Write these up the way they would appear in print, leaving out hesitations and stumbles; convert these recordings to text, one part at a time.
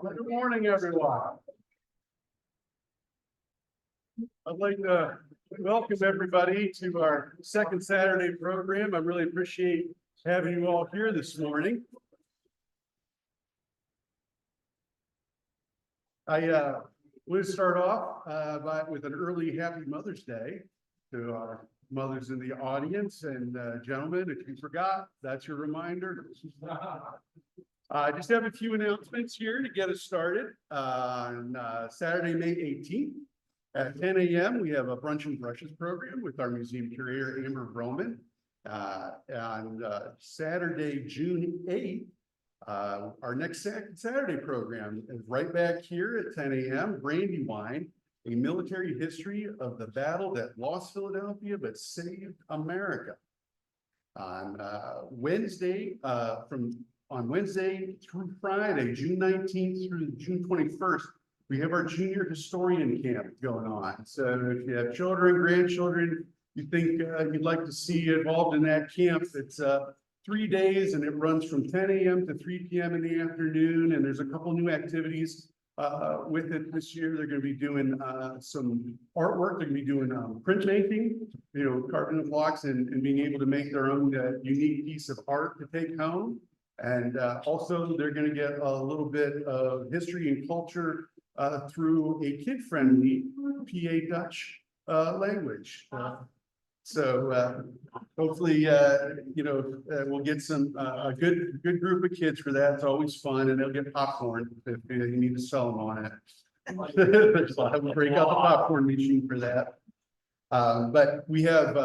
Good morning, everyone. I'd like to welcome everybody to our second Saturday program. I really appreciate having you all here this morning. I want to start off with an early Happy Mother's Day to our mothers in the audience, and gentlemen, if you forgot, that's your reminder. I just have a few announcements here to get us started. On Saturday, May 18th at 10 a.m., we have a brunch and brushes program with our museum curator, Amber Roman. On Saturday, June 8th, our next Saturday program is right back here at 10 a.m. Brandywine, a military history of the battle that lost Philadelphia but saved America. On Wednesday through Friday, June 19th through June 21st, we have our junior historian camp going on. So if you have children, grandchildren, you think you'd like to see involved in that camp, it's 3 days and it runs from 10 a.m. to 3 p.m. in the afternoon. And there's a couple new activities with it this year. They're going to be doing some artwork. They're going to be doing printmaking, carving the blocks and being able to make their own unique piece of art to take home. And also they're going to get a little bit of history and culture through a kid-friendly PA Dutch language. So hopefully, we'll get a good group of kids for that. It's always fun, and they'll get popcorn if you need to sell them on it. So I will break out the popcorn machine for that. But we have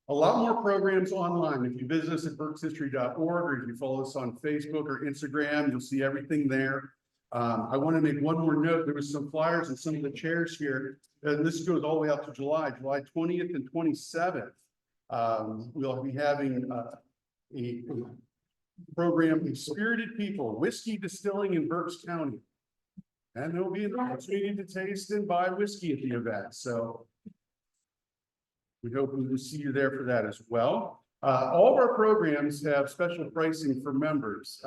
a lot more programs online. If you visit us at berkshistory.org, or if you follow us on Facebook or Instagram, you'll see everything there. I want to make one more note. There was some flyers and some of the chairs here, and this goes all the way out to July 20th and 27th. We'll be having a program of Spirited People, whiskey distilling in Berks County. And there'll be an opportunity to taste and buy whiskey at the event. So we hope we will see you there for that as well. All of our programs have special pricing for members.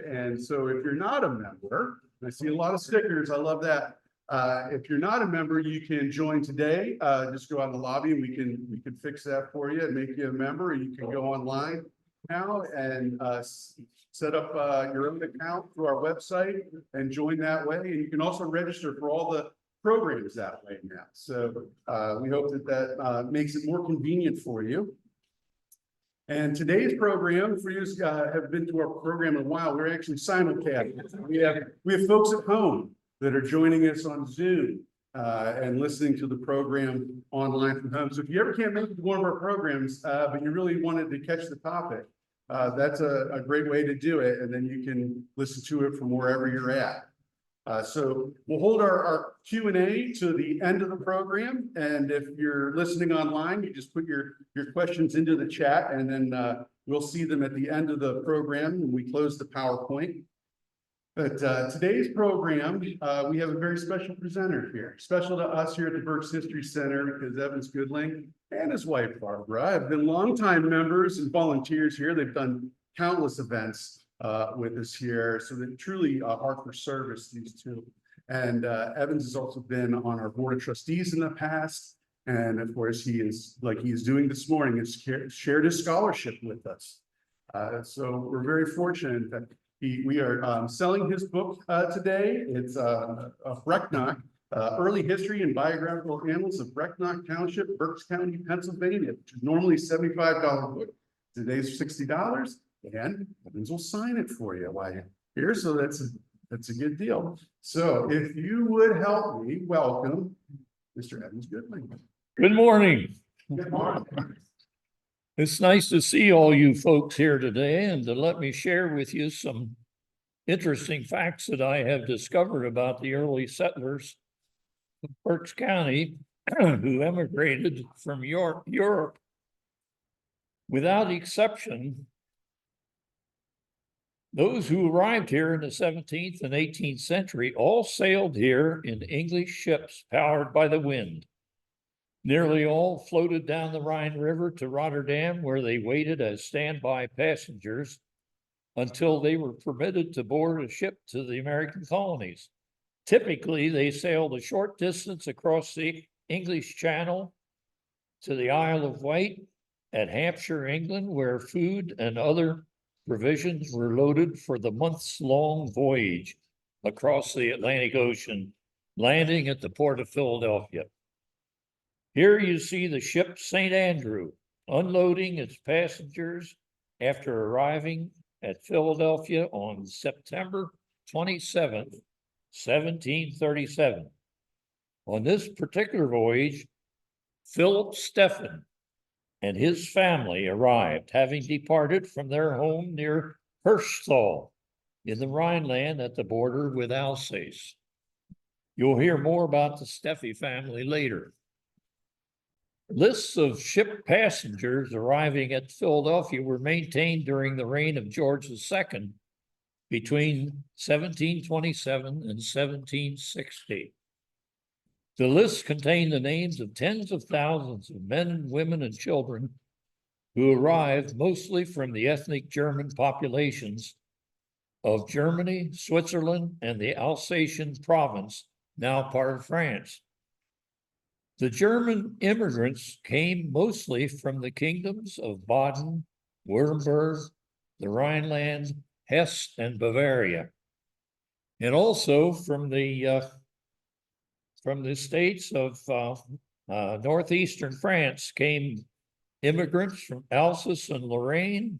And so if you're not a member, I see a lot of stickers. I love that. If you're not a member, you can join today. Just go out in the lobby and we can fix that for you and make you a member. Or you can go online now and set up your own account through our website and join that way. And you can also register for all the programs that way now. So we hope that makes it more convenient for you. And today's program, for you have been to our program in a while, we're actually simulcast. We have folks at home that are joining us on Zoom and listening to the program online from home. So if you ever can't make it to one of our programs, but you really wanted to catch the topic, that's a great way to do it. And then you can listen to it from wherever you're at. So we'll hold our Q&A to the end of the program. And if you're listening online, you just put your questions into the chat, and then we'll see them at the end of the program when we close the PowerPoint. But today's program, we have a very special presenter here. Special to us here at the Berks History Center, because Evans Goodling and his wife, Barbara, have been longtime members and volunteers here. They've done countless events with us here. So they truly are for service, these two. And Evans has also been on our board of trustees in the past. And of course, he is, like he is doing this morning, has shared his scholarship with us. So we're very fortunate that we are selling his book today. It's Brecknock, Early History and Biographical Annals of Brecknock Township, Berks County, Pennsylvania, which is normally $75 book. Today's $60. And Evans will sign it for you while you're here. So that's a good deal. So if you would help me welcome Mr. Evans Goodling. Good morning. Good morning. It's nice to see all you folks here today and to let me share with you some interesting facts that I have discovered about the early settlers of Berks County who emigrated from Europe. Without exception, those who arrived here in the 17th and 18th century all sailed here in English ships powered by the wind. Nearly all floated down the Rhine River to Rotterdam, where they waited as standby passengers until they were permitted to board a ship to the American colonies. Typically, they sailed a short distance across the English Channel to the Isle of Wight at Hampshire, England, where food and other provisions were loaded for the months-long voyage across the Atlantic Ocean, landing at the port of Philadelphia. Here you see the ship St. Andrew unloading its passengers after arriving at Philadelphia on September 27th, 1737. On this particular voyage, Philip Stephen and his family arrived, having departed from their home near Hirschthal in the Rhineland at the border with Alsace. You'll hear more about the Steffi family later. Lists of ship passengers arriving at Philadelphia were maintained during the reign of George II between 1727 and 1760. The list contained the names of tens of thousands of men and women and children who arrived mostly from the ethnic German populations of Germany, Switzerland, and the Alsatian province, now part of France. The German immigrants came mostly from the kingdoms of Baden, Württemberg, the Rhineland, Hesse, and Bavaria, and also from the states of northeastern France came immigrants from Alsace and Lorraine,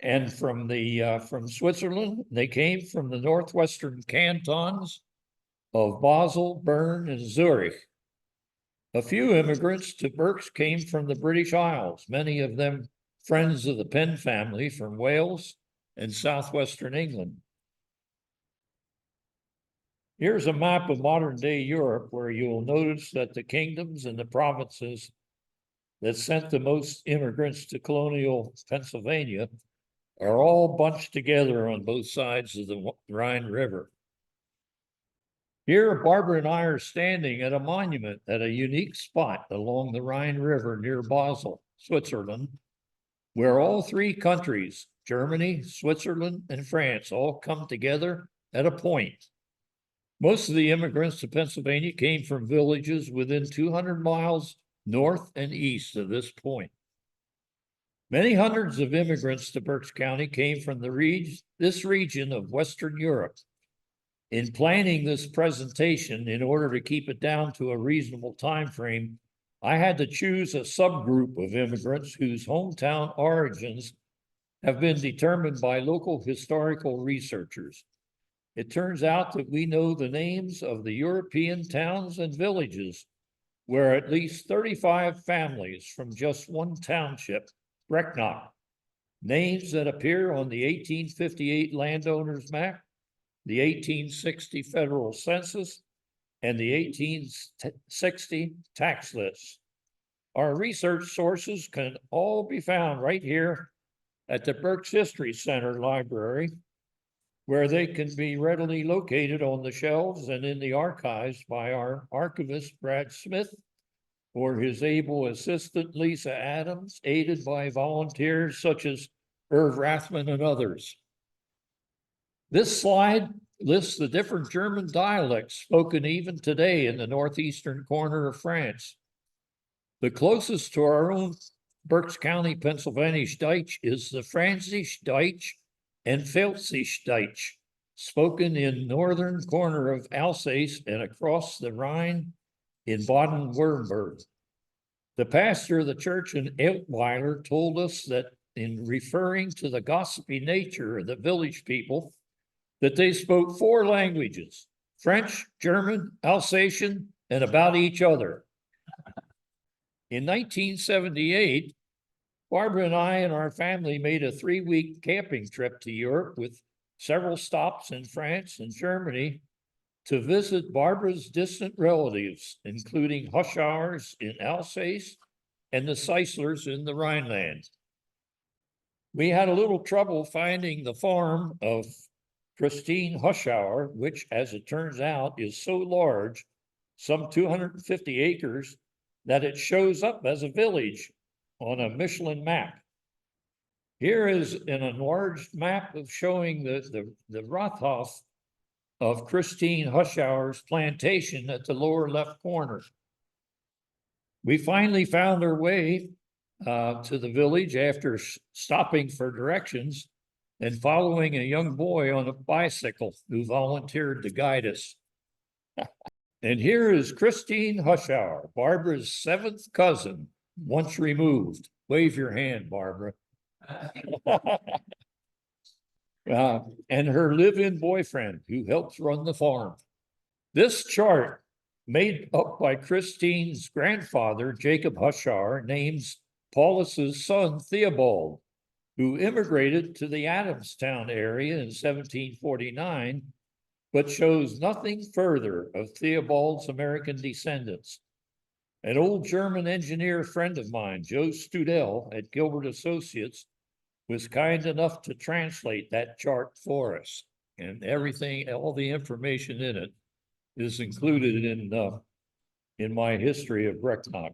and from Switzerland. They came from the northwestern cantons of Basel, Bern, and Zurich. A few immigrants to Berks came from the British Isles, many of them friends of the Penn family from Wales and southwestern England. Here's a map of modern-day Europe where you'll notice that the kingdoms and the provinces that sent the most immigrants to colonial Pennsylvania are all bunched together on both sides of the Rhine River. Here, Barbara and I are standing at a monument at a unique spot along the Rhine River near Basel, Switzerland, where all three countries, Germany, Switzerland, and France, all come together at a point. Most of the immigrants to Pennsylvania came from villages within 200 miles north and east of this point. Many hundreds of immigrants to Berks County came from this region of Western Europe. In planning this presentation, in order to keep it down to a reasonable time frame, I had to choose a subgroup of immigrants whose hometown origins have been determined by local historical researchers. It turns out that we know the names of the European towns and villages where at least 35 families from just one township, Brecknock, names that appear on the 1858 landowners map, the 1860 federal census, and the 1860 tax lists. Our research sources can all be found right here at the Berks History Center Library, where they can be readily located on the shelves and in the archives by our archivist, Brad Smith, or his able assistant, Lisa Adams, aided by volunteers such as Irv Rathman and others. This slide lists the different German dialects spoken even today in the northeastern corner of France. The closest to our own Berks County, Pennsylvania Deutsch is the Franzisch Deutsch and Pfälzisch Deutsch, spoken in northern corner of Alsace and across the Rhine in Baden-Württemberg. The pastor of the church in Eltweiler told us that in referring to the gossipy nature of the village people, that they spoke 4 languages: French, German, Alsatian, and about each other. In 1978, Barbara and I and our family made a 3-week camping trip to Europe with several stops in France and Germany to visit Barbara's distant relatives, including Hushauers in Alsace and the Seislers in the Rhineland. We had a little trouble finding the farm of Christine Hushauer, which, as it turns out, is so large, some 250 acres, that it shows up as a village on a Michelin map. Here is an enlarged map of showing the Rathaus of Christine Hushauer's plantation at the lower left corner. We finally found our way to the village after stopping for directions and following a young boy on a bicycle who volunteered to guide us. And here is Christine Hushauer, Barbara's seventh cousin, once removed. Wave your hand, Barbara. And her live-in boyfriend who helps run the farm. This chart, made up by Christine's grandfather, Jacob Hushauer, names Paulus's son, Theobald, who immigrated to the Adamstown area in 1749, but shows nothing further of Theobald's American descendants. An old German engineer friend of mine, Joe Studel at Gilbert Associates, was kind enough to translate that chart for us. And everything, all the information in it is included in my history of Brecknock.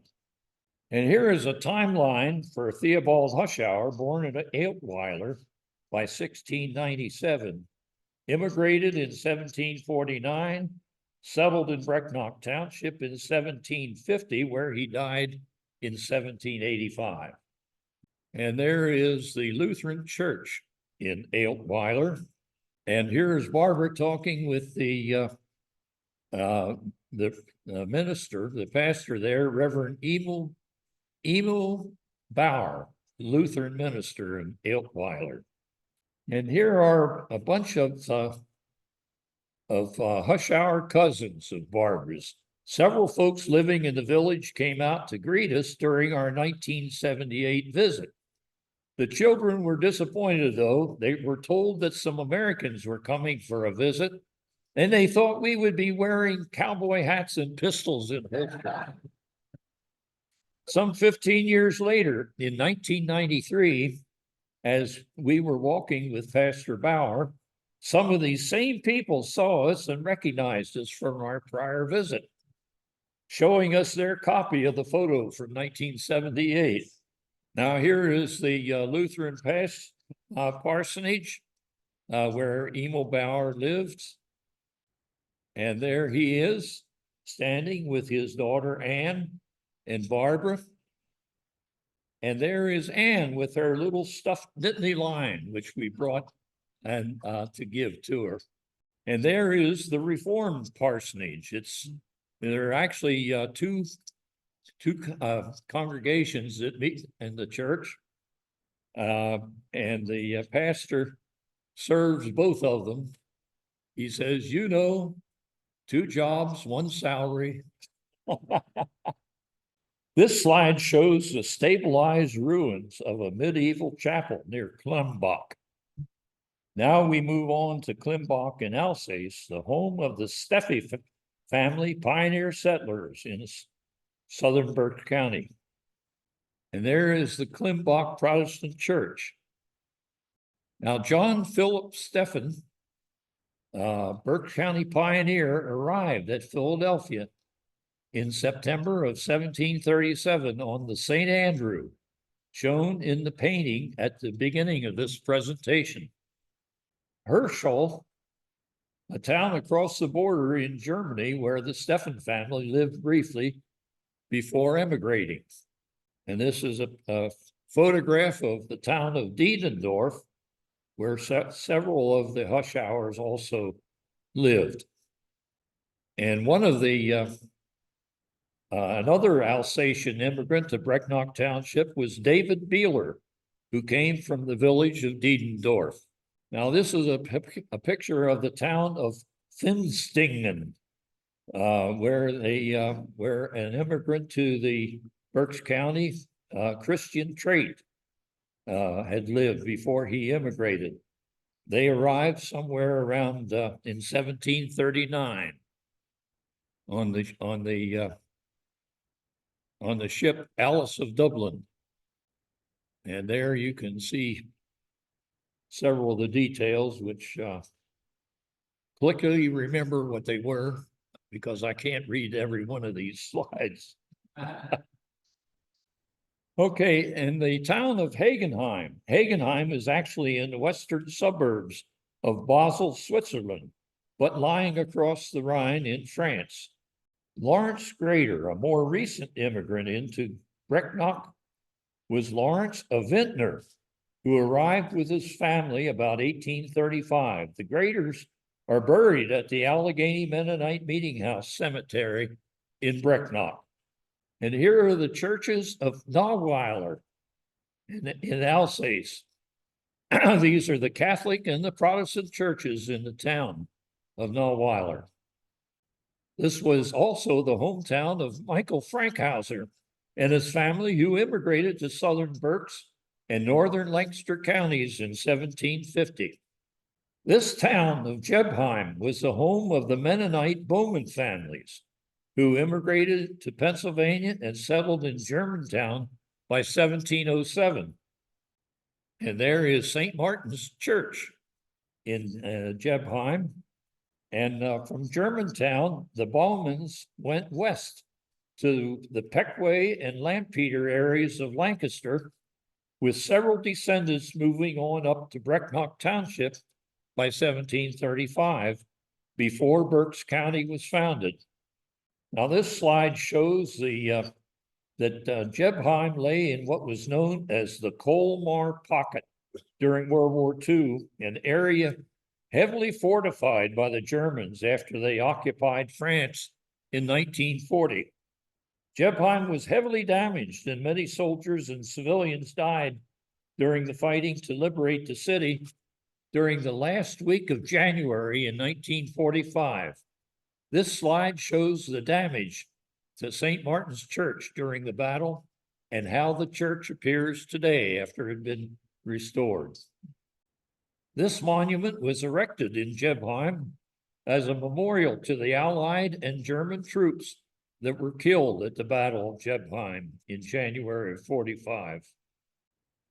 And here is a timeline for Theobald Hushauer, born at Ailtweiler by 1697, immigrated in 1749, settled in Brecknock Township in 1750, where he died in 1785. And there is the Lutheran Church in Ailtweiler. And here's Barbara talking with the minister, the pastor there, Reverend Emil Bauer, Lutheran minister in Ailtweiler. And here are a bunch of Hushauer cousins of Barbara's. Several folks living in the village came out to greet us during our 1978 visit. The children were disappointed, though. They were told that some Americans were coming for a visit, and they thought we would be wearing cowboy hats and pistols in holsters. Some 15 years later, in 1993, as we were walking with Pastor Bauer, some of these same people saw us and recognized us from our prior visit, showing us their copy of the photo from 1978. Now here is the Lutheran parsonage where Emil Bauer lived. And there he is, standing with his daughter Anne and Barbara. And there is Anne with her little stuffed Nittany lion, which we brought and to give to her. And there is the Reformed parsonage. There are actually two congregations that meet in the church, and the pastor serves both of them. He says, you know, 2 jobs, 1 salary. This slide shows the stabilized ruins of a medieval chapel near Klimbach. Now we move on to Klimbach in Alsace, the home of the Steffi family pioneer settlers in southern Berks County. And there is the Klimbach Protestant Church. Now, John Philip Steffen, Berks County pioneer, arrived at Philadelphia in September of 1737 on the St. Andrew, shown in the painting at the beginning of this presentation. Herschel, a town across the border in Germany where the Steffen family lived briefly before emigrating. And this is a photograph of the town of Diedendorf, where several of the Hushauers also lived. And one of the another Alsatian immigrant to Brecknock Township was David Beeler, who came from the village of Diedendorf. Now, this is a picture of the town of Finstingen, where an immigrant to the Berks County, Christian Trait, had lived before he immigrated. They arrived somewhere around in 1739 on the ship Alice of Dublin. And there you can see several of the details, which quickly remember what they were, because I can't read every one of these slides. Okay, and the town of Hagenheim. Hagenheim is actually in the western suburbs of Basel, Switzerland, but lying across the Rhine in France. Lawrence Grader, a more recent immigrant into Brecknock, was Lawrence, a vintner who arrived with his family about 1835. The Graders are buried at the Allegheny Mennonite Meeting House Cemetery in Brecknock. And here are the churches of Nauweiler in Alsace. These are the Catholic and the Protestant churches in the town of Nauweiler. This was also the hometown of Michael Frankhauser and his family, who immigrated to southern Berks and northern Lancaster counties in 1750. This town of Jebheim was the home of the Mennonite Bowman families, who immigrated to Pennsylvania and settled in Germantown by 1707. And there is St. Martin's Church in Jebheim. And from Germantown, the Bowmans went west to the Peckway and Lampeter areas of Lancaster, with several descendants moving on up to Brecknock Township by 1735, before Berks County was founded. Now, this slide shows that Jebheim lay in what was known as the Colmar Pocket during World War II, an area heavily fortified by the Germans after they occupied France in 1940. Jebheim was heavily damaged, and many soldiers and civilians died during the fighting to liberate the city during the last week of January in 1945. This slide shows the damage to St. Martin's Church during the battle and how the church appears today after it had been restored. This monument was erected in Jebheim as a memorial to the Allied and German troops that were killed at the Battle of Jebheim in January of 45.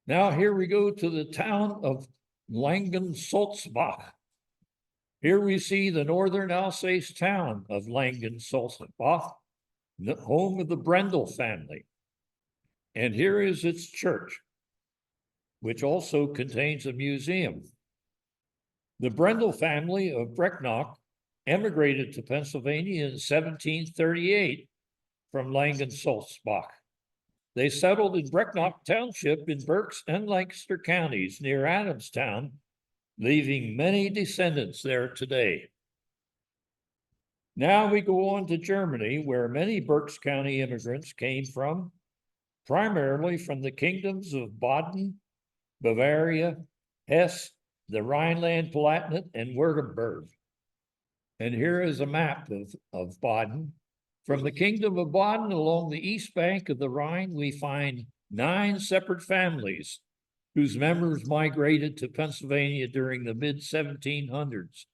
Now here we go to the town of Langensalzbach. Here we see the northern Alsace town of Langensalzbach, the home of the Brendel family. And here is its church, which also contains a museum. The Brendel family of Brecknock emigrated to Pennsylvania in 1738 from Langensalzbach. They settled in Brecknock Township in Berks and Lancaster counties near Adamstown, leaving many descendants there today. Now we go on to Germany, where many Berks County immigrants came from, primarily from the kingdoms of Baden, Bavaria, Hesse, the Rhineland-Palatinate, and Württemberg. And here is a map of Baden. From the kingdom of Baden along the east bank of the Rhine, we find 9 separate families whose members migrated to Pennsylvania during the mid-1700s.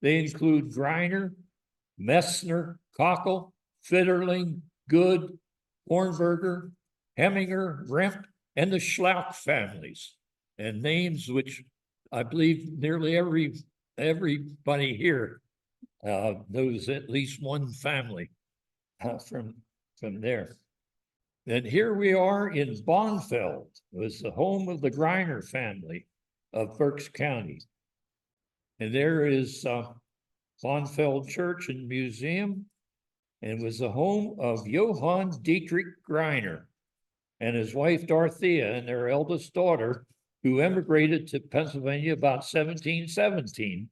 They include Greiner, Messner, Cockle, Fitterling, Good, Hornberger, Heminger, Remp, and the Schlauch families, and names which I believe nearly everybody here knows at least one family from there. And here we are in Bonfeld, was the home of the Greiner family of Berks County. And there is Bonfeld Church and Museum, and was the home of Johann Dietrich Greiner and his wife Dorothea and their eldest daughter, who emigrated to Pennsylvania about 1717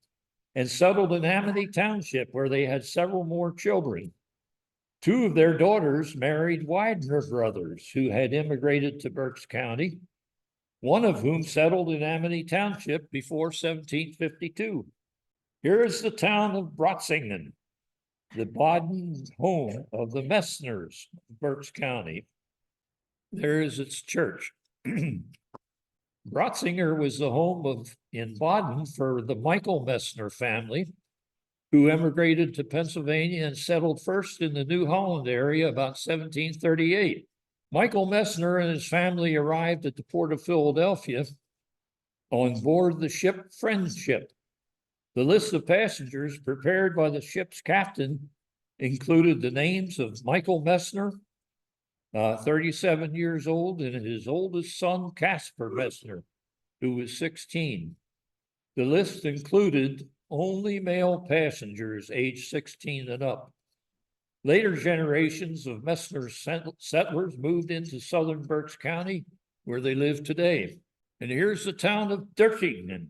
and settled in Amity Township, where they had several more children. 2 of their daughters married Widener brothers, who had immigrated to Berks County, one of whom settled in Amity Township before 1752. Here is the town of Brotzingen, the Baden home of the Messners, Berks County. There is its church. Brotzinger was the home in Baden for the Michael Messner family, who emigrated to Pennsylvania and settled first in the New Holland area about 1738. Michael Messner and his family arrived at the port of Philadelphia on board the ship Friendship. The list of passengers prepared by the ship's captain included the names of Michael Messner, 37 years old, and his oldest son, Casper Messner, who was 16. The list included only male passengers aged 16 and up. Later generations of Messner settlers moved into southern Berks County, where they live today. And here's the town of Dirkingen,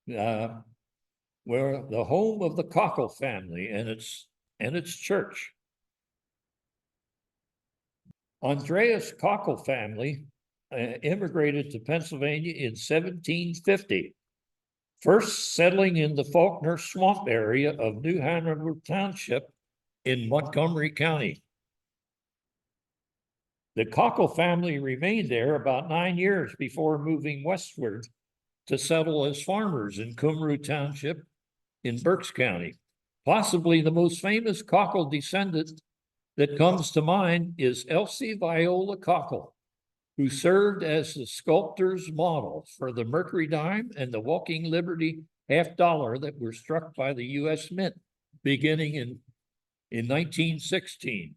where the home of the Cockle family and its church. Andreas Cockle family immigrated to Pennsylvania in 1750, first settling in the Faulkner Swamp area of New Hanover Township in Montgomery County. The Cockle family remained there about 9 years before moving westward to settle as farmers in Cumru Township in Berks County. Possibly the most famous Cockle descendant that comes to mind is Elsie Viola Cockle, who served as the sculptor's model for the Mercury dime and the Walking Liberty $50 that were struck by the U.S. Mint beginning in 1916.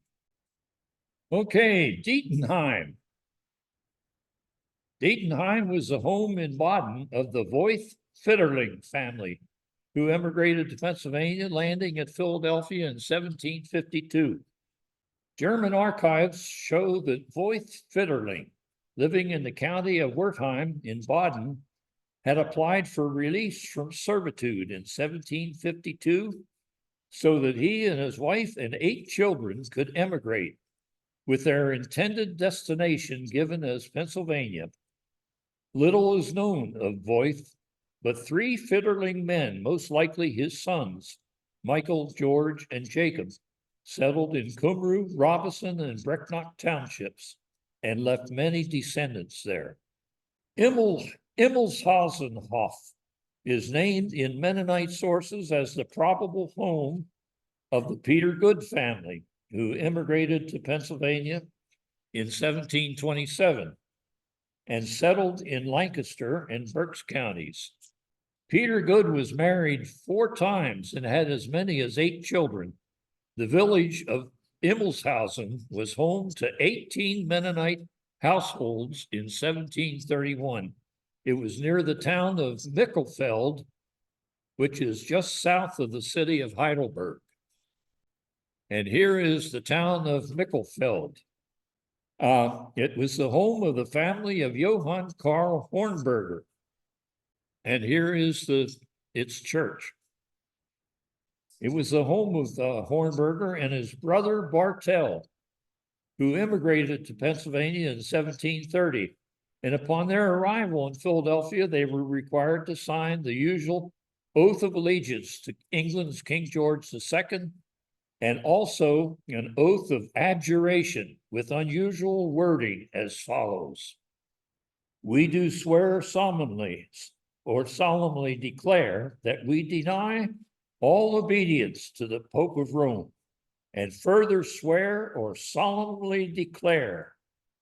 Okay, Dietenheim. Dietenheim was the home in Baden of the Voith Fitterling family, who emigrated to Pennsylvania, landing at Philadelphia in 1752. German archives show that Voith Fitterling, living in the county of Wertheim in Baden, had applied for release from servitude in 1752 so that he and his wife and 8 children could emigrate, with their intended destination given as Pennsylvania. Little is known of Voith, but 3 Fitterling men, most likely his sons, Michael, George, and Jacob, settled in Cumru, Robison, and Brecknock townships, and left many descendants there. Immelshausenhof is named in Mennonite sources as the probable home of the Peter Good family, who immigrated to Pennsylvania in 1727 and settled in Lancaster and Berks counties. Peter Good was married 4 times and had as many as 8 children. The village of Immelshausen was home to 18 Mennonite households in 1731. It was near the town of Michelfeld, which is just south of the city of Heidelberg. And here is the town of Michelfeld. It was the home of the family of Johann Karl Hornberger. And here is its church. It was the home of Hornberger and his brother Bartel, who immigrated to Pennsylvania in 1730. And upon their arrival in Philadelphia, they were required to sign the usual oath of allegiance to England's King George II, and also an oath of abjuration with unusual wording as follows. We do swear solemnly or solemnly declare that we deny all obedience to the Pope of Rome, and further swear or solemnly declare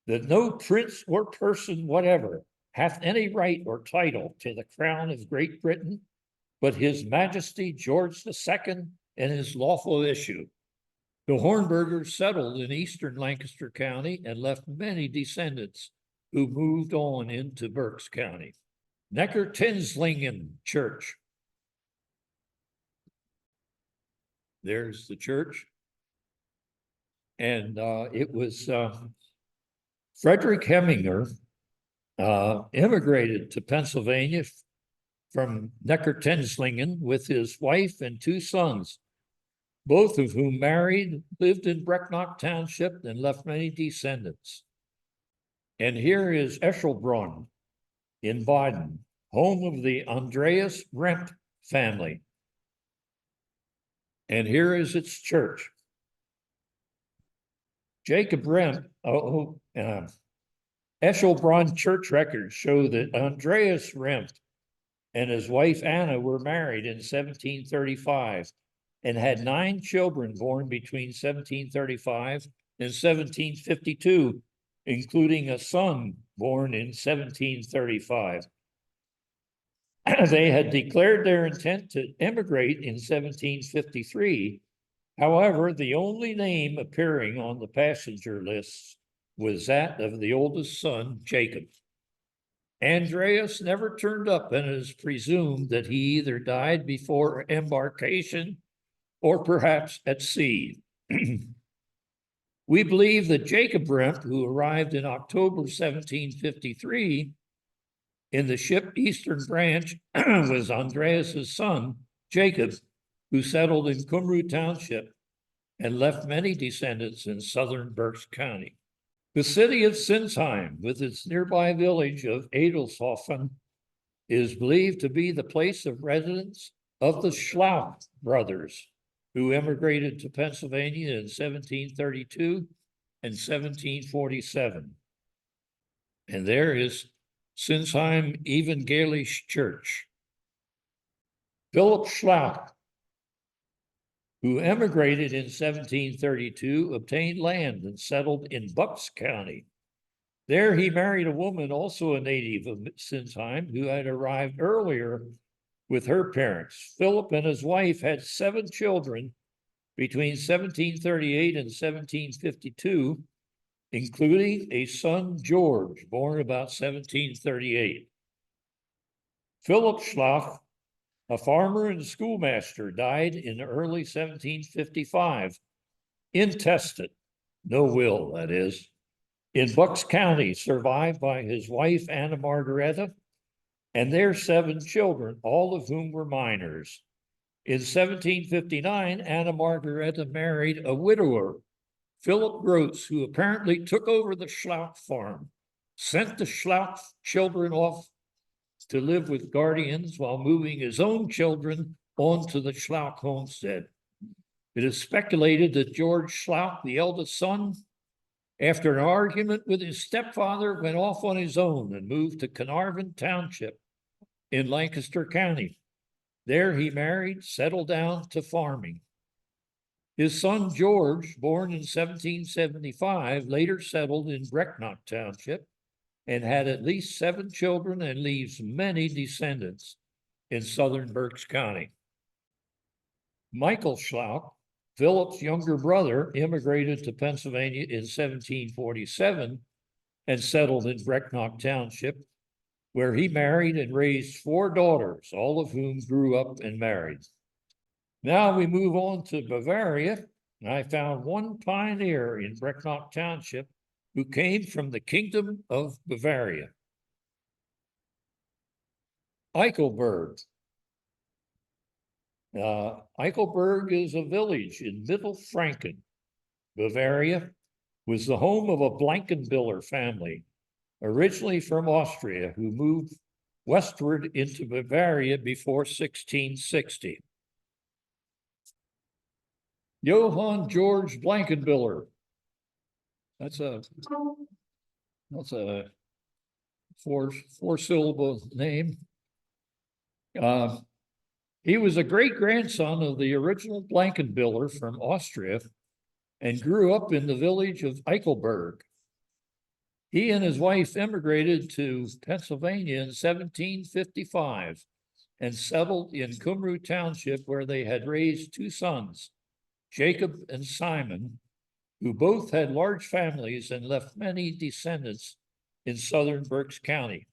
that no prince or person whatever hath any right or title to the crown of Great Britain, but His Majesty George II and his lawful issue. The Hornbergers settled in eastern Lancaster County and left many descendants who moved on into Berks County. Neckar-Tinslingen Church. There's the church. And it was Frederick Heminger immigrated to Pennsylvania from Neckar-Tinslingen with his wife and 2 sons, both of whom married, lived in Brecknock Township, and left many descendants. And here is Eschelbrunn in Baden, home of the Andreas Remp family. And here is its church. Jacob Remp, Eschelbrunn church records show that Andreas Remp and his wife Anna were married in 1735 and had 9 children born between 1735 and 1752, including a son born in 1735. They had declared their intent to emigrate in 1753. However, the only name appearing on the passenger lists was that of the oldest son, Jacob. Andreas never turned up, and it is presumed that he either died before embarkation or perhaps at sea. We believe that Jacob Bremp, who arrived in October 1753 in the ship Eastern Branch, was Andreas's son, Jacob, who settled in Cumru Township and left many descendants in southern Berks County. The city of Sinsheim, with its nearby village of Adelshofen, is believed to be the place of residence of the Schlauch brothers, who emigrated to Pennsylvania in 1732 and 1747. And there is Sinsheim Evangelisch Church. Philip Schlauch, who emigrated in 1732, obtained land and settled in Berks County. There he married a woman, also a native of Sinsheim, who had arrived earlier with her parents. Philip and his wife had 7 children between 1738 and 1752, including a son, George, born about 1738. Philip Schlauch, a farmer and schoolmaster, died in early 1755, intestate, no will, that is, in Berks County, survived by his wife, Anna Margareta, and their 7 children, all of whom were minors. In 1759, Anna Margareta married a widower, Philip Gross, who apparently took over the Schlauch farm, sent the Schlauch children off to live with guardians while moving his own children onto the Schlauch homestead. It is speculated that George Schlauch, the eldest son, after an argument with his stepfather, went off on his own and moved to Carnarvon Township in Lancaster County. There he married, settled down to farming. His son George, born in 1775, later settled in Brecknock Township and had at least 7 children and leaves many descendants in southern Berks County. Michael Schlauch, Philip's younger brother, immigrated to Pennsylvania in 1747 and settled in Brecknock Township, where he married and raised 4 daughters, all of whom grew up and married. Now we move on to Bavaria, and I found one pioneer in Brecknock Township who came from the Kingdom of Bavaria. Eichelberg. Eichelberg is a village in Middle Franken, Bavaria, was the home of a Blankenbiller family, originally from Austria, who moved westward into Bavaria before 1660. Johann George Blankenbiller. That's a 4-syllable name. He was a great-grandson of the original Blankenbiller from Austria and grew up in the village of Eichelberg. He and his wife immigrated to Pennsylvania in 1755 and settled in Cumru Township, where they had raised 2 sons, Jacob and Simon, who both had large families and left many descendants in southern Berks County.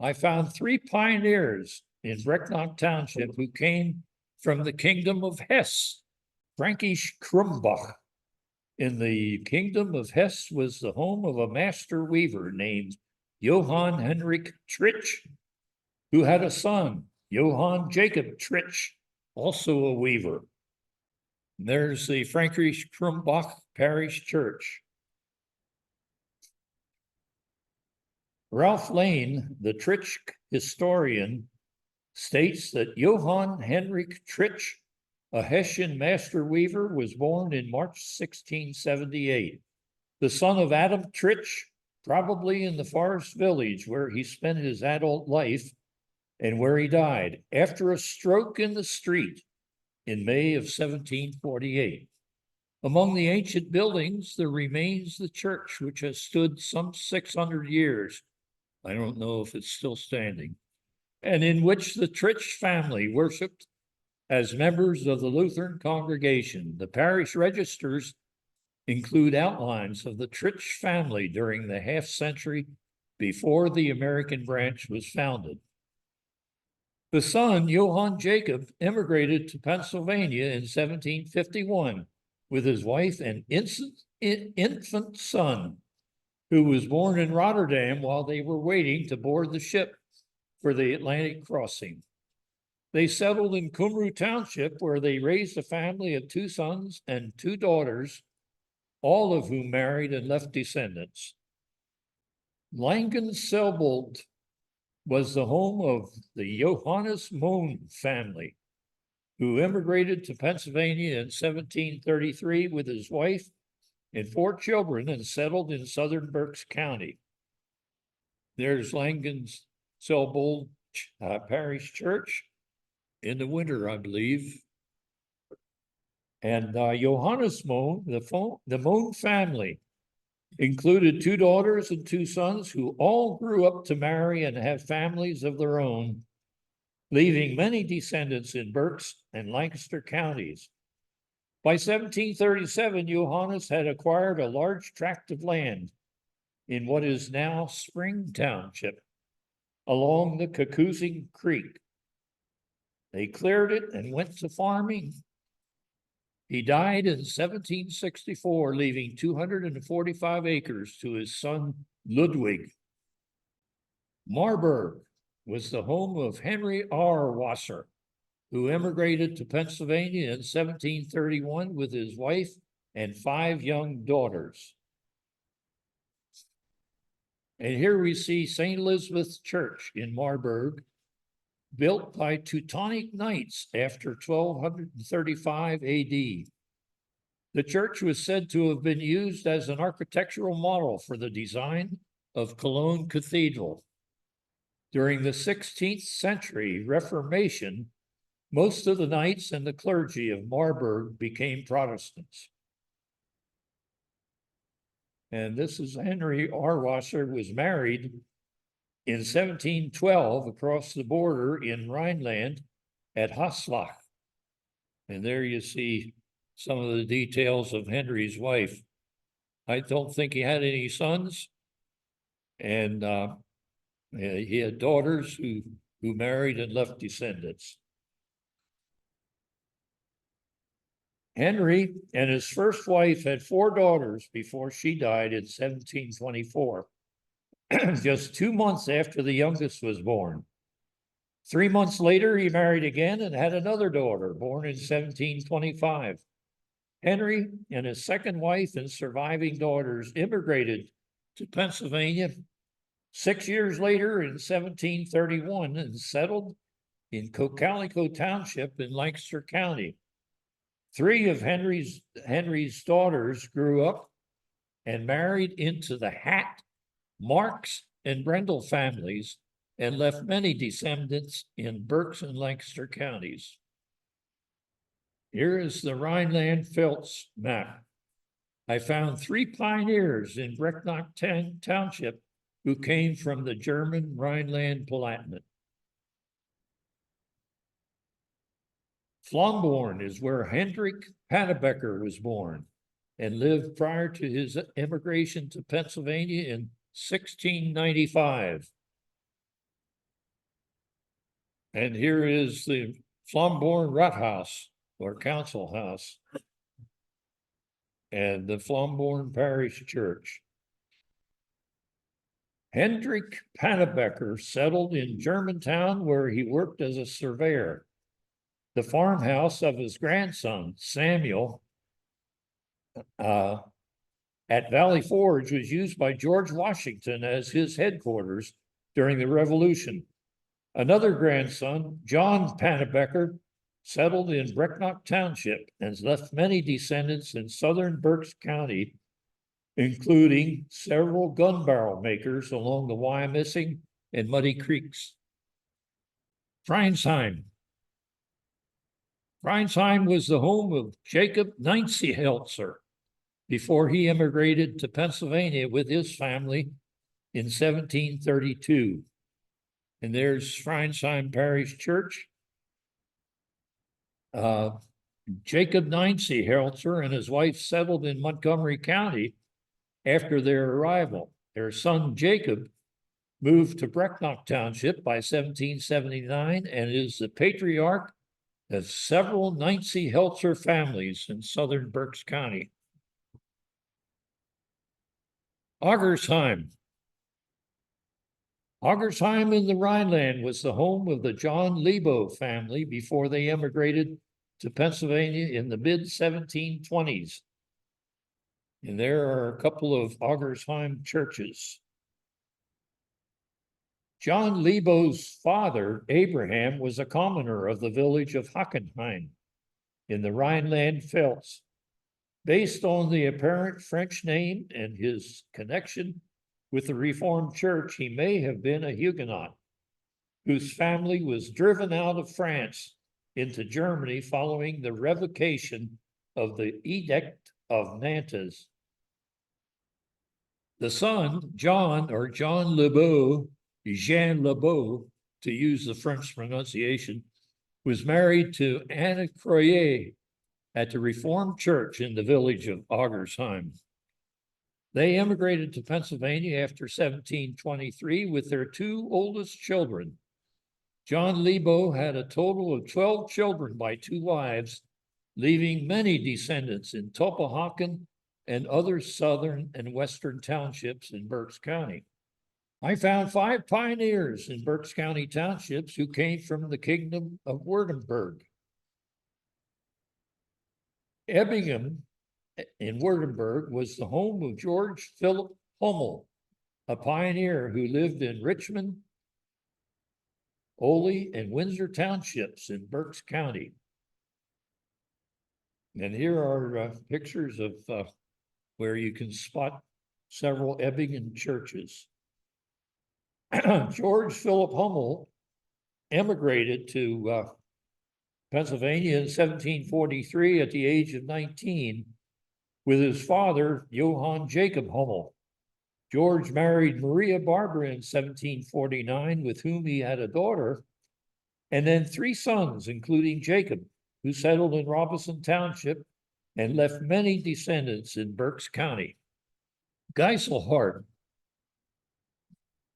I found 3 pioneers in Brecknock Township who came from the Kingdom of Hesse, Frankisch Krumbach. In the Kingdom of Hesse was the home of a master weaver named Johann Henrik Tritsch, who had a son, Johann Jacob Tritsch, also a weaver. There's the Frankisch Krumbach Parish Church. Ralph Lane, the Tritsch historian, states that Johann Henrik Tritsch, a Hessian master weaver, was born in March 1678, the son of Adam Tritsch, probably in the forest village where he spent his adult life and where he died after a stroke in the street in May of 1748. Among the ancient buildings, there remains the church, which has stood some 600 years. I don't know if it's still standing, and in which the Tritsch family worshiped as members of the Lutheran congregation. The parish registers include outlines of the Trich family during the half century before the American branch was founded. The son, Johann Jacob, immigrated to Pennsylvania in 1751 with his wife and infant son, who was born in Rotterdam while they were waiting to board the ship for the Atlantic crossing. They settled in Cumru Township, where they raised a family of 2 sons and 2 daughters, all of whom married and left descendants. Langenselbold was the home of the Johannes Mohn family, who immigrated to Pennsylvania in 1733 with his wife and 4 children and settled in southern Berks County. There's Langenselbold Parish Church in the winter, I believe. And Johannes Mohn, the Mohn family, included 2 daughters and 2 sons who all grew up to marry and have families of their own, leaving many descendants in Berks and Lancaster counties. By 1737, Johannes had acquired a large tract of land in what is now Spring Township, along the Caucusing Creek. They cleared it and went to farming. He died in 1764, leaving 245 acres to his son, Ludwig. Marburg was the home of Henry R. Wasser, who immigrated to Pennsylvania in 1731 with his wife and 5 young daughters. And here we see St. Elizabeth's Church in Marburg, built by Teutonic Knights after 1235 AD. The church was said to have been used as an architectural model for the design of Cologne Cathedral. During the 16th century Reformation, most of the knights and the clergy of Marburg became Protestants. And this is Henry R. Wasser was married in 1712 across the border in Rhineland at Haslach. And there you see some of the details of Henry's wife. I don't think he had any sons, and he had daughters who married and left descendants. Henry and his first wife had 4 daughters before she died in 1724. Just 2 months after the youngest was born. 3 months later, he married again and had another daughter, born in 1725. Henry and his second wife and surviving daughters immigrated to Pennsylvania 6 years later in 1731 and settled in Cocalico Township in Lancaster County. 3 of Henry's daughters grew up and married into the Hatt, Marks, and Brendel families and left many descendants in Berks and Lancaster counties. Here is the Rhineland-Pfalz map. I found 3 pioneers in Brecknock Township who came from the German Rhineland-Palatinate. Flomborn is where Hendrik Pannebecker was born and lived prior to his immigration to Pennsylvania in 1695. And here is the Flomborn Rathaus, or council house, and the Flomborn Parish Church. Hendrik Pannebecker settled in Germantown, where he worked as a surveyor. The farmhouse of his grandson, Samuel, at Valley Forge was used by George Washington as his headquarters during the Revolution. Another grandson, John Pannebecker, settled in Brecknock Township and left many descendants in southern Berks County, including several gun barrel makers along the Wyomissing and Muddy Creeks. Freinsheim. Freinsheim was the home of Jacob Neinzehelzer before he immigrated to Pennsylvania with his family in 1732. And there's Freinsheim Parish Church. Jacob Nincy Heltzer and his wife settled in Montgomery County after their arrival. Their son Jacob moved to Brecknock Township by 1779 and is the patriarch of several Nincy Heltzer families in southern Berks County. Augersheim. Augersheim in the Rhineland was the home of the John Lebo family before they emigrated to Pennsylvania in the mid-1720s. And there are a couple of Augersheim churches. John Lebo's father, Abraham, was a commoner of the village of Hockenheim in the Rhineland Pfalz. Based on the apparent French name and his connection with the Reformed Church, he may have been a Huguenot whose family was driven out of France into Germany following the revocation of the Edict of Nantes. The son, John or John Lebeau, Jean Lebeau, to use the French pronunciation, was married to Anna Croyer at the Reformed Church in the village of Augersheim. They emigrated to Pennsylvania after 1723 with their two oldest children. John Lebo had a total of 12 children by two wives, leaving many descendants in Topahocken and other southern and western townships in Berks County. I found 5 pioneers in Berks County townships who came from the kingdom of Württemberg. Ebbingham in Württemberg was the home of George Philip Hummel, a pioneer who lived in Richmond, Oley, and Windsor townships in Berks County. And here are pictures of where you can spot several Ebbingham churches. George Philip Hummel emigrated to Pennsylvania in 1743 at the age of 19 with his father, Johann Jacob Hummel. George married Maria Barbara in 1749, with whom he had a daughter, and then 3 sons, including Jacob, who settled in Robinson Township and left many descendants in Berks County. Geiselhardt.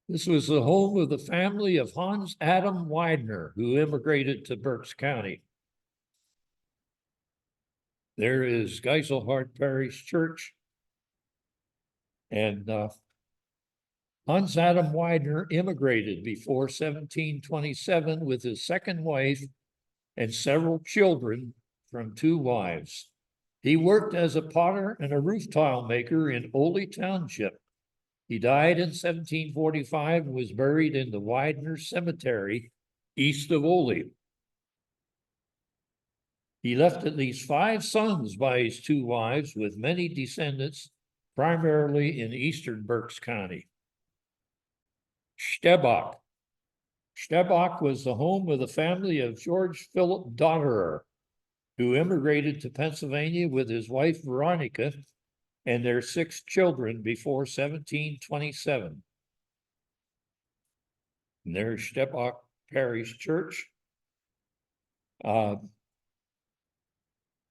This was the home of the family of Hans Adam Widener, who immigrated to Berks County. There is Geiselhardt Parish Church. And Hans Adam Widener immigrated before 1727 with his second wife and several children from 2 wives. He worked as a potter and a roof tile maker in Oley Township. He died in 1745 and was buried in the Widener Cemetery east of Oley. He left at least 5 sons by his 2 wives, with many descendants, primarily in eastern Berks County. Stebach. Stebach was the home of the family of George Philip Dotterer, who immigrated to Pennsylvania with his wife Veronica and their 6 children before 1727. And there's Stebach Parish Church.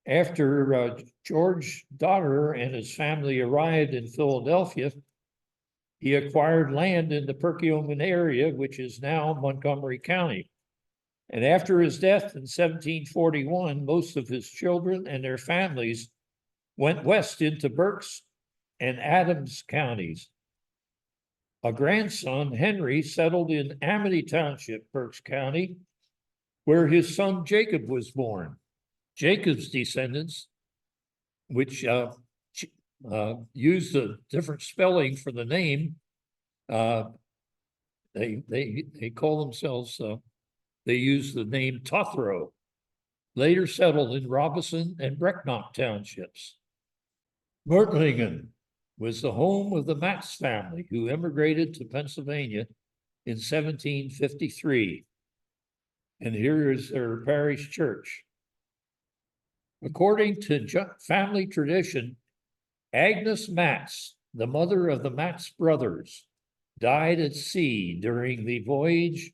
After George Dotterer and his family arrived in Philadelphia, he acquired land in the Perkiomen area, which is now Montgomery County. And after his death in 1741, most of his children and their families went west into Berks and Adams counties. A grandson, Henry, settled in Amity Township, Berks County, where his son Jacob was born. Jacob's descendants, which used a different spelling for the name, they call themselves, they use the name Tothro, later settled in Robinson and Brecknock townships. Mertlingen was the home of the Matz family, who immigrated to Pennsylvania in 1753. And here is their parish church. According to family tradition, Agnes Matz, the mother of the Matz brothers, died at sea during the voyage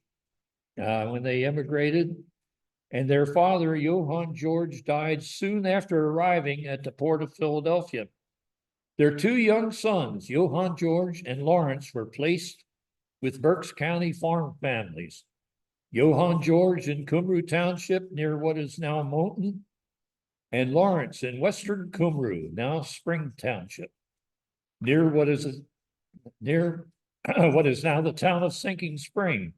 when they immigrated. and their father, Johann George, died soon after arriving at the port of Philadelphia. Their two young sons, Johann George and Lawrence, were placed with Berks County farm families. Johann George in Cumru Township near what is now Moulton, and Lawrence in western Cumru, now Spring Township, near what is now the town of Sinking Spring.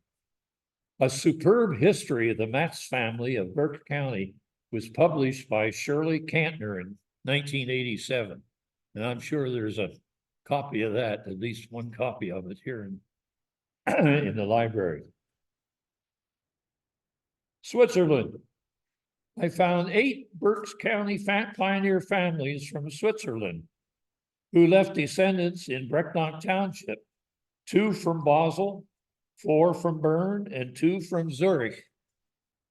A superb history of the Matz family of Berks County was published by Shirley Cantner in 1987. And I'm sure there's a copy of that, at least one copy of it here in the library. Switzerland. I found 8 Berks County pioneer families from Switzerland who left descendants in Brecknock Township, 2 from Basel, 4 from Bern, and 2 from Zurich.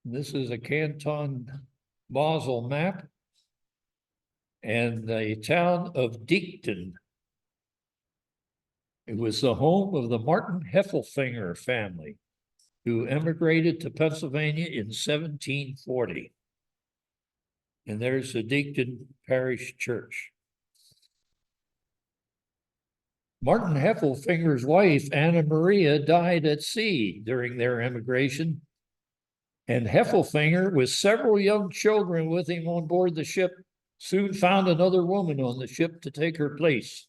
This is a Canton Basel map. And the town of Dichten. It was the home of the Martin Heffelfinger family, who emigrated to Pennsylvania in 1740. And there's the Dichten Parish Church. Martin Heffelfinger's wife, Anna Maria, died at sea during their emigration. And Heffelfinger, with several young children with him on board the ship, soon found another woman on the ship to take her place.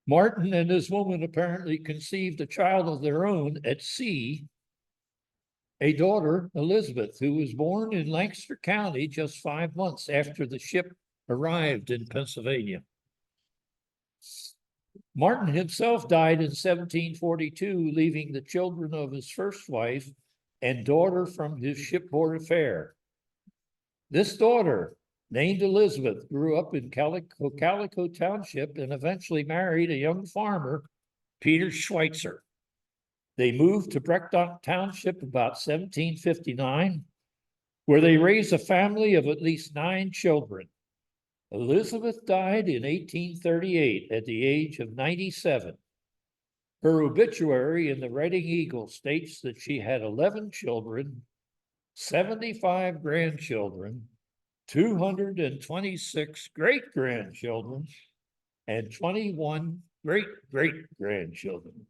Martin and his woman apparently conceived a child of their own at sea, a daughter, Elizabeth, who was born in Lancaster County just 5 months after the ship arrived in Pennsylvania. Martin himself died in 1742, leaving the children of his first wife and daughter from his shipboard affair. This daughter, named Elizabeth, grew up in Calico Township and eventually married a young farmer, Peter Schweitzer. They moved to Brecknock Township about 1759, where they raised a family of at least 9 children. Elizabeth died in 1838 at the age of 97. Her obituary in the Reading Eagle states that she had 11 children, 75 grandchildren, 226 great-grandchildren, and 21 great-great-grandchildren.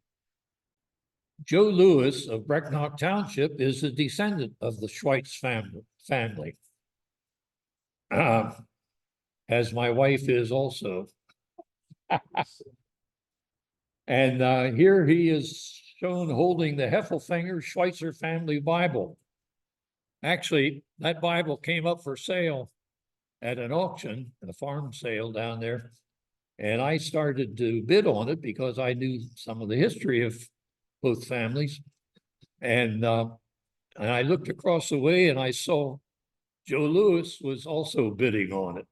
Joe Lewis of Brecknock Township is a descendant of the Schweitz family, as my wife is also. And here he is shown holding the Heffelfinger Schweitzer family Bible. Actually, that Bible came up for sale at an auction, a farm sale down there. And I started to bid on it because I knew some of the history of both families. And I looked across the way and I saw Joe Lewis was also bidding on it.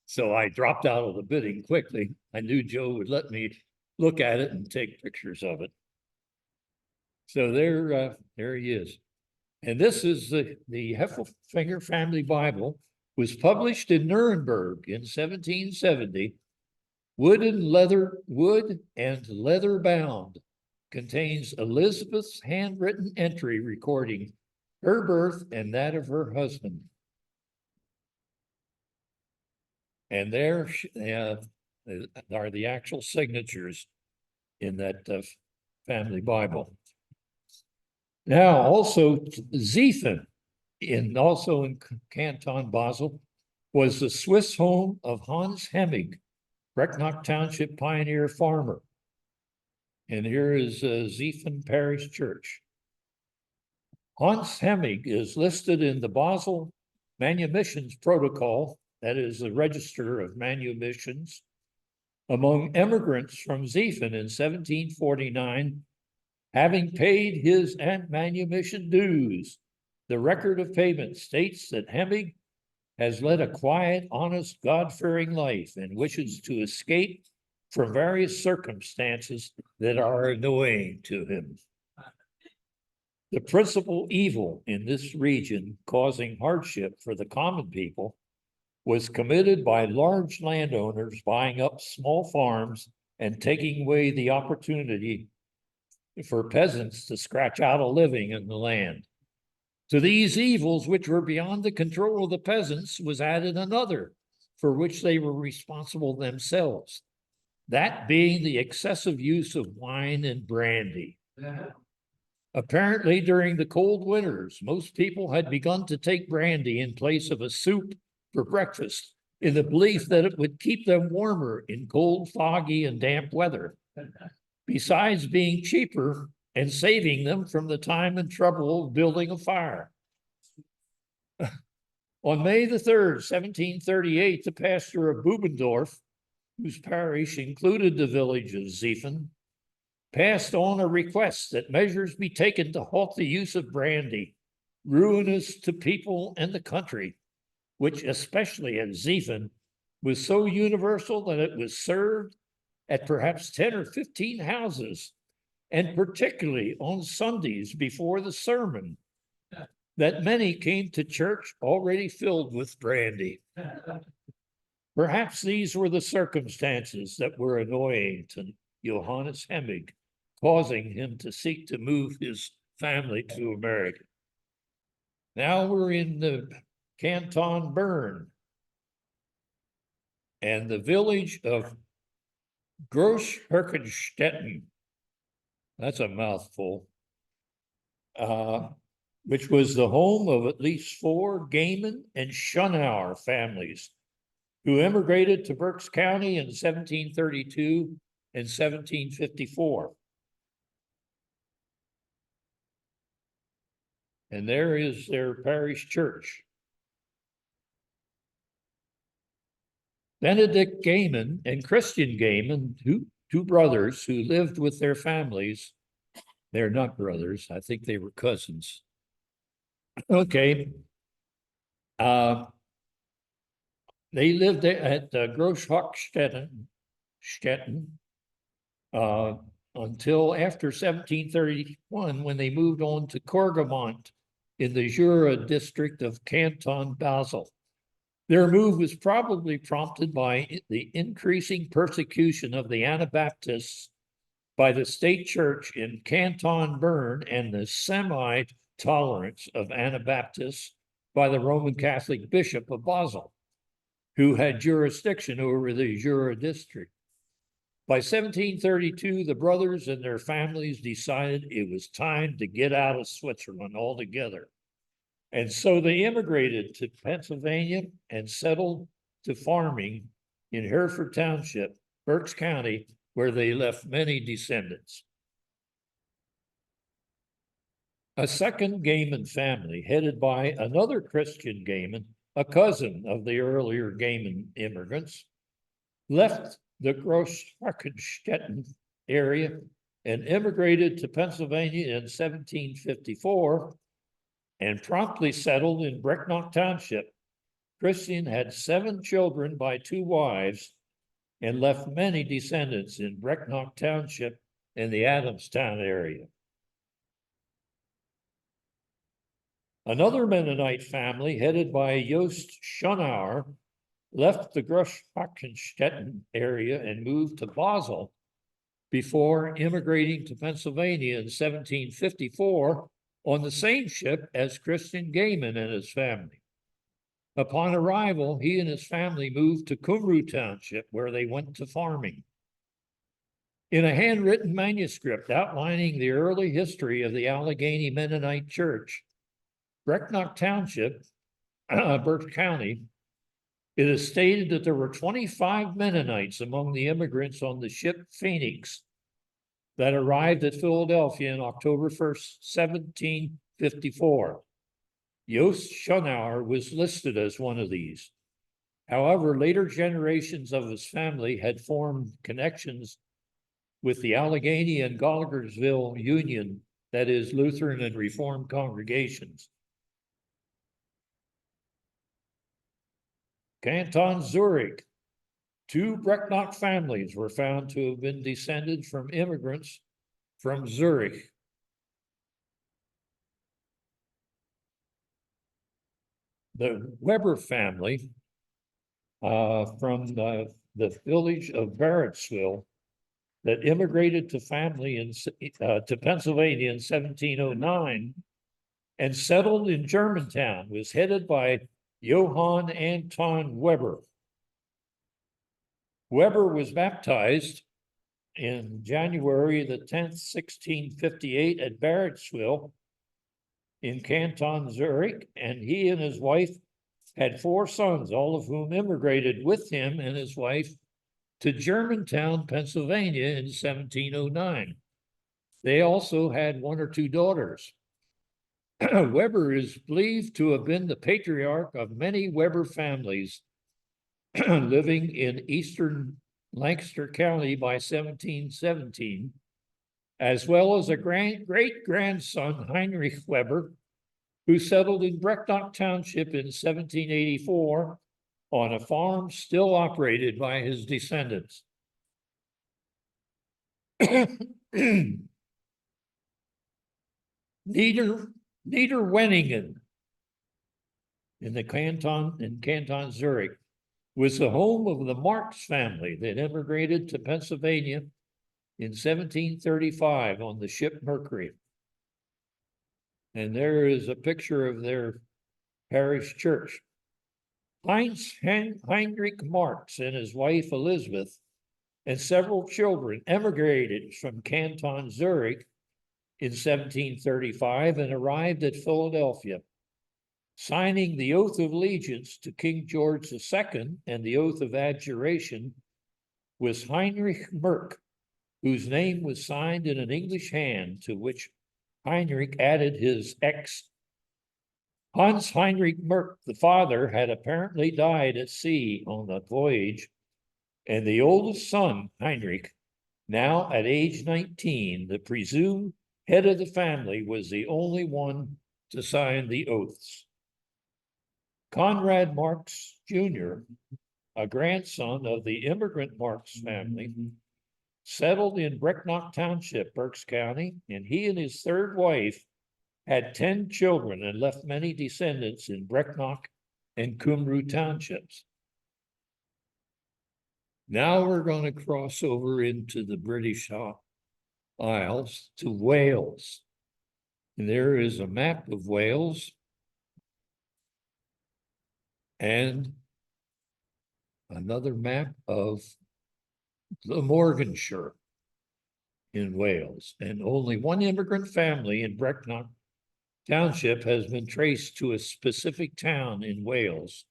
So I dropped out of the bidding quickly. I knew Joe would let me look at it and take pictures of it. So there he is. And this is the Heffelfinger Family Bible, was published in Nuremberg in 1770. Wood and leather bound, contains Elizabeth's handwritten entry recording her birth and that of her husband. And there are the actual signatures in that family Bible. Now, also Ziefen, also in Canton Basel, was the Swiss home of Hans Hemming, Brecknock Township pioneer farmer. And here is Ziefen Parish Church. Hans Hemming is listed in the Basel Manumissions Protocol, that is the Register of Manumissions, among immigrants from Ziefen in 1749, having paid his manumission dues. The record of payment states that Hemming has led a quiet, honest, God-fearing life and wishes to escape from various circumstances that are annoying to him. The principal evil in this region causing hardship for the common people was committed by large landowners buying up small farms and taking away the opportunity for peasants to scratch out a living in the land. To these evils, which were beyond the control of the peasants, was added another, for which they were responsible themselves, that being the excessive use of wine and brandy. Apparently, during the cold winters, most people had begun to take brandy in place of a soup for breakfast, in the belief that it would keep them warmer in cold, foggy, and damp weather, besides being cheaper and saving them from the time and trouble of building a fire. On May the 3rd, 1738, the pastor of Bubendorf, whose parish included the village of Ziefen, passed on a request that measures be taken to halt the use of brandy, ruinous to people and the country, which, especially at Ziefen, was so universal that it was served at perhaps 10 or 15 houses, and particularly on Sundays before the sermon, that many came to church already filled with brandy. Perhaps these were the circumstances that were annoying to Johannes Hemming, causing him to seek to move his family to America. Now we're in the Canton Bern, and the village of Groß-Herkenstetten, that's a mouthful, which was the home of at least 4 Gaiman and Schonauer families who immigrated to Berks County in 1732 and 1754. And there is their parish church. Benedict Gaiman and Christian Gaiman, two brothers who lived with their families. They're not brothers. I think they were cousins. Okay. They lived at Großhochstetten until after 1731, when they moved on to Courgamont in the Jura district of Canton Basel. Their move was probably prompted by the increasing persecution of the Anabaptists by the state church in Canton Bern and the semi-tolerance of Anabaptists by the Roman Catholic Bishop of Basel, who had jurisdiction over the Jura district. By 1732, the brothers and their families decided it was time to get out of Switzerland altogether. And so they immigrated to Pennsylvania and settled to farming in Hereford Township, Berks County, where they left many descendants. A second Gaiman family, headed by another Christian Gaiman, a cousin of the earlier Gaiman immigrants, left the Groß-Herkenstetten area and immigrated to Pennsylvania in 1754 and promptly settled in Brecknock Township. Christian had 7 children by 2 wives and left many descendants in Brecknock Township and the Adamstown area. Another Mennonite family, headed by Jost Schonauer, left the Groß-Herkenstetten area and moved to Basel before immigrating to Pennsylvania in 1754 on the same ship as Christian Gaiman and his family. Upon arrival, he and his family moved to Cumru Township, where they went to farming. In a handwritten manuscript outlining the early history of the Allegheny Mennonite Church, Brecknock Township, Berks County, it is stated that there were 25 Mennonites among the immigrants on the ship Phoenix that arrived at Philadelphia on October 1st, 1754. Jost Schonauer was listed as one of these. However, later generations of his family had formed connections with the Allegheny and Gallaghersville Union, that is, Lutheran and Reformed congregations. Canton Zurich. 2 Brecknock families were found to have been descended from immigrants from Zurich. The Weber family from the village of Barrettsville that immigrated to Pennsylvania in 1709 and settled in Germantown, was headed by Johann Anton Weber. Weber was baptized in January the 10th, 1658 at Barrettsville in Canton, Zurich, and he and his wife had 4 sons, all of whom immigrated with him and his wife to Germantown, Pennsylvania in 1709. They also had 1 or 2 daughters. Weber is believed to have been the patriarch of many Weber families living in eastern Lancaster County by 1717, as well as a great-grandson, Heinrich Weber, who settled in Brecknock Township in 1784 on a farm still operated by his descendants. Niederweningen in Canton Zurich was the home of the Marx family that immigrated to Pennsylvania in 1735 on the ship Mercury. And there is a picture of their parish church. Heinrich Marx and his wife Elizabeth and several children emigrated from Canton Zurich in 1735 and arrived at Philadelphia. Signing the oath of allegiance to King George II and the oath of adjuration was Heinrich Merck, whose name was signed in an English hand, to which Heinrich added his X. Hans Heinrich Merck, the father, had apparently died at sea on the voyage, and the oldest son, Heinrich, now at age 19, the presumed head of the family, was the only one to sign the oaths. Conrad Marx Jr., a grandson of the immigrant Marx family, settled in Brecknock Township, Berks County, and he and his 3rd wife had 10 children and left many descendants in Brecknock and Cumru Townships. Now we're going to cross over into the British Isles to Wales. And there is a map of Wales and another map of Glamorganshire in Wales. And only one immigrant family in Brecknock Township has been traced to a specific town in Wales,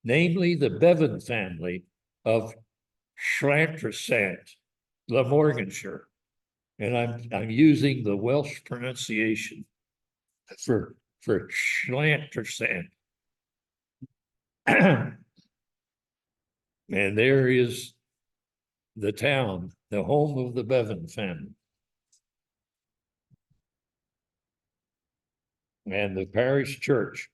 namely the Bevan family of Llantrisant, Glamorganshire. And I'm using the Welsh pronunciation for Llantrisant. And there is the town, the home of the Bevan family. And the parish church.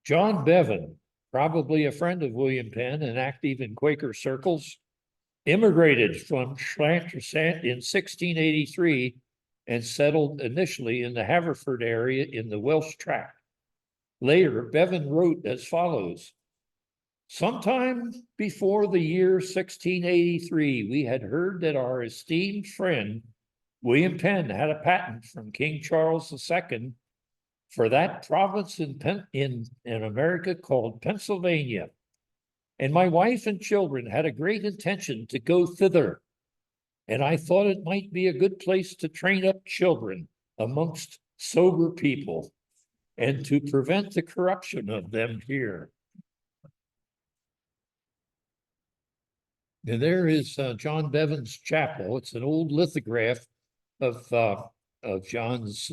John Bevan, probably a friend of William Penn and active in Quaker circles, immigrated from Llantrisant in 1683 and settled initially in the Haverford area in the Welsh tract. Later, Bevan wrote as follows: "Sometime before the year 1683, we had heard that our esteemed friend William Penn had a patent from King Charles II for that province in America called Pennsylvania. And my wife and children had a great intention to go thither. And I thought it might be a good place to train up children amongst sober people and to prevent the corruption of them here." And there is John Bevan's chapel. It's an old lithograph of John's,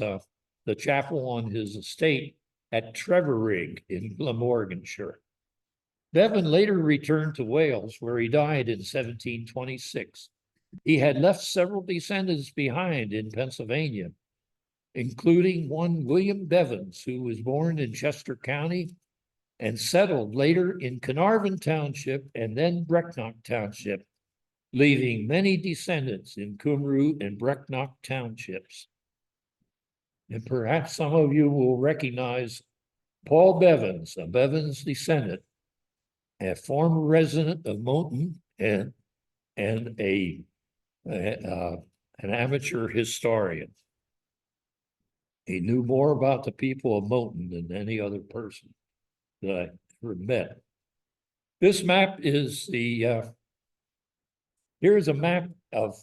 the chapel on his estate at Treverig in Glamorganshire. Bevan later returned to Wales, where he died in 1726. He had left several descendants behind in Pennsylvania, including one William Bevans, who was born in Chester County and settled later in Carnarvon Township and then Brecknock Township, leaving many descendants in Cumru and Brecknock Townships. And perhaps some of you will recognize Paul Bevans, a Bevans descendant, a former resident of Moulton and an amateur historian. He knew more about the people of Moulton than any other person that I ever met. This map is here's a map of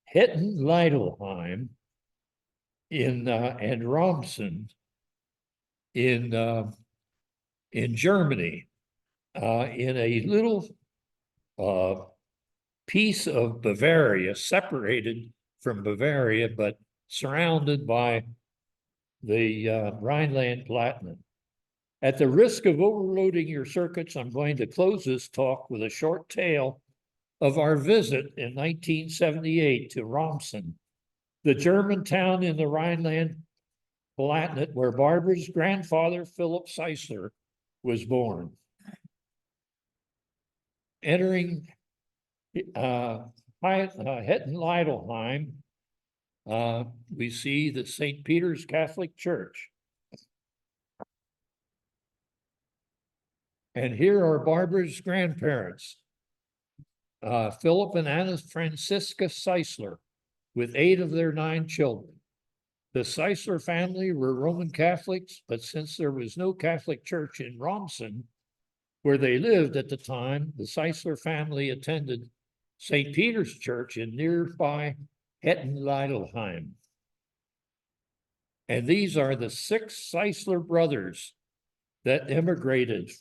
Hetten-Leidelheim and Romsen in Germany, in a little piece of Bavaria, separated from Bavaria, but surrounded by the Rhineland-Palatinate. At the risk of overloading your circuits, I'm going to close this talk with a short tale of our visit in 1978 to Romsen, the German town in the Rhineland-Palatinate where Barbara's grandfather, Philip Seisler, was born. Entering Hetten-Leidelheim, we see the St. Peter's Catholic Church. And here are Barbara's grandparents, Philip and Anna Francisca Seisler, with 8 of their 9 children. The Seisler family were Roman Catholics, but since there was no Catholic church in Romsen, where they lived at the time, the Seisler family attended St. Peter's Church in nearby Hetten-Leidelheim. And these are the 6 Seisler brothers that immigrated.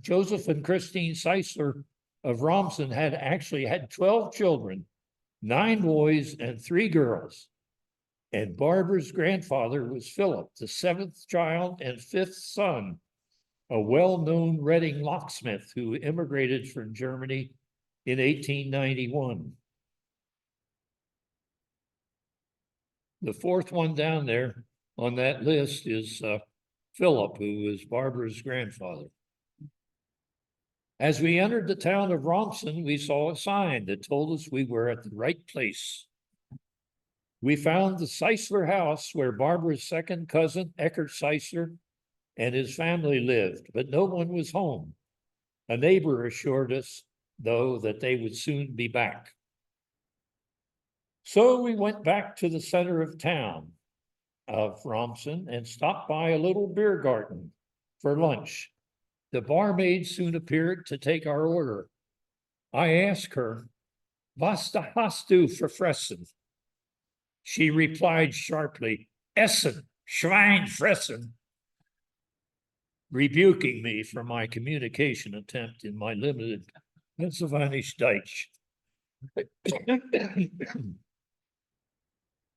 Joseph and Christine Seisler of Romsen actually had 12 children, 9 boys and 3 girls. And Barbara's grandfather was Philip, the 7th child and 5th son, a well-known Reading locksmith who immigrated from Germany in 1891. The 4th one down there on that list is Philip, who was Barbara's grandfather. As we entered the town of Romsen, we saw a sign that told us we were at the right place. We found the Seisler house where Barbara's second cousin, Eckhart Seisler, and his family lived, but no one was home. A neighbor assured us, though, that they would soon be back. So we went back to the center of town of Romsen and stopped by a little beer garden for lunch. The barmaid soon appeared to take our order. I asked her, "Was hast du für fressen?" She replied sharply, "Essen, Schwein fressen," rebuking me for my communication attempt in my limited Pennsylvania Deutsch.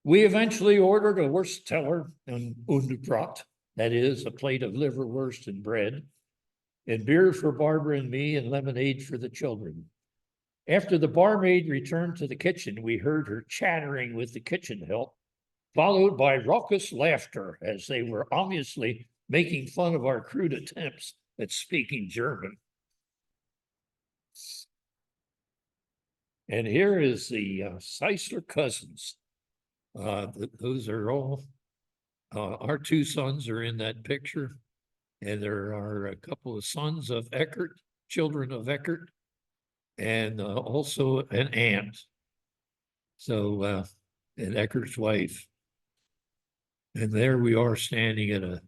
We eventually ordered a Wurstteller and Brot, that is, a plate of liverwurst and bread, and beer for Barbara and me, and lemonade for the children. After the barmaid returned to the kitchen, we heard her chattering with the kitchen help, followed by raucous laughter as they were obviously making fun of our crude attempts at speaking German. And here is the Seisler cousins. Those are all, our 2 sons are in that picture. And there are a couple of sons of Eckhart, children of Eckhart, and also an aunt. So, and Eckart's wife. And there we are standing at a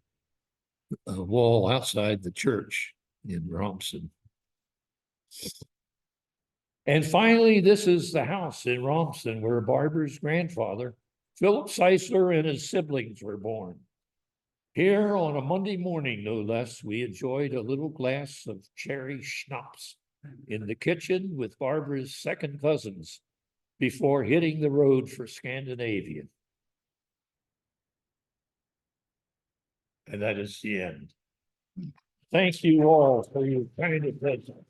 wall outside the church in Romsen. And finally, this is the house in Romsen where Barbara's grandfather, Philip Seisler, and his siblings were born. Here on a Monday morning, no less, we enjoyed a little glass of cherry schnapps in the kitchen with Barbara's second cousins before hitting the road for Scandinavia. And that is the end. Thank you all for your kind attention.